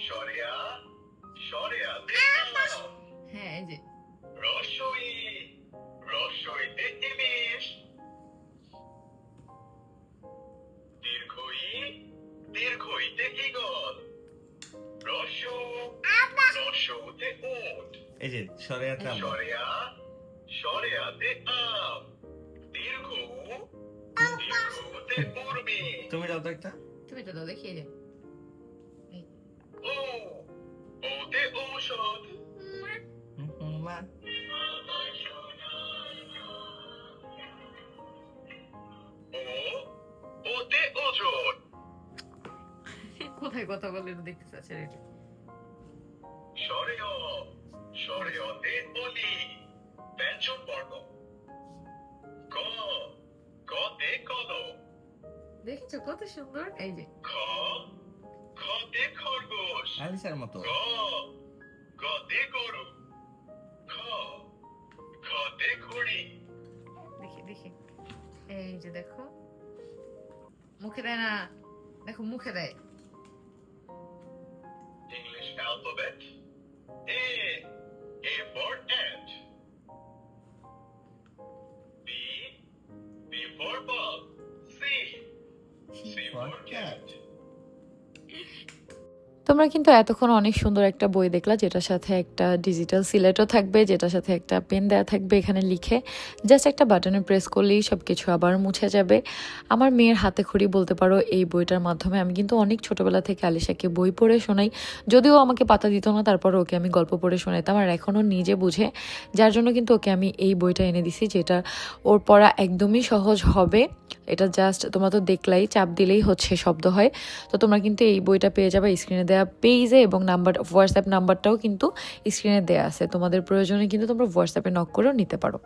সরেয়া সরেয়াতে আম। হ্যাঁ এই যে রসই রসইতে ইলিশ। দীর্ঘই দীর্ঘইতে ঈগল। রসু রসুতে উট। এই যে সরেয়াতে আম। সরেয়া সরেয়াতে আম। দীর্ঘ দীর্ঘতে উর্মি। তুমি যাও তো একটা। তুমি তো দাও দেখিয়ে যে ও ওতে ঔষধ। মা ও ওতে ওজন। কোথায় কথা বলে দেখতে চাচ্ছে রে সরেয় সরেয়তে অলি। ব্যঞ্জন বর্ণ। ক কতে কলম। দেখছো কত সুন্দর এই যে খ খতে খরগোশ। আলিসার মতো। গ গতে গরু। খ খতে ঘড়ি। দেখি দেখি এই যে দেখো মুখে দেয় না দেখো মুখে দেয় English alphabet. A. A for ant. B. B for ball. C. C for cat. তোমরা কিন্তু এতক্ষণ অনেক সুন্দর একটা বই দেখলা, যেটার সাথে একটা ডিজিটাল সিলেটও থাকবে, যেটার সাথে একটা পেন দেওয়া থাকবে এখানে লিখে। জাস্ট একটা বাটনে প্রেস করলেই সব কিছু আবার মুছে যাবে। আমার মেয়ের হাতে খড়ি বলতে পারো এই বইটার মাধ্যমে। আমি কিন্তু অনেক ছোটবেলা থেকে আলিশাকে বই পড়ে শোনাই, যদিও আমাকে পাতা দিত না, তারপর ওকে আমি গল্প পড়ে শোনাইতাম, আর এখনও নিজে বুঝে। যার জন্য কিন্তু ওকে আমি এই বইটা এনে দিছি, যেটা ওর পড়া একদমই সহজ হবে। এটা জাস্ট তোমরা তো দেখলাই, চাপ দিলেই হচ্ছে শব্দ হয়। তো তোমরা কিন্তু এই বইটা পেয়ে যাবে স্ক্রিনে দেওয়া পেজে, এবং হোয়াটসঅ্যাপ নাম্বারটাও কিন্তু স্ক্রিনে দেওয়া আছে। তোমাদের প্রয়োজনে কিন্তু তোমরা হোয়াটসঅ্যাপে নক করেও নিতে পারো।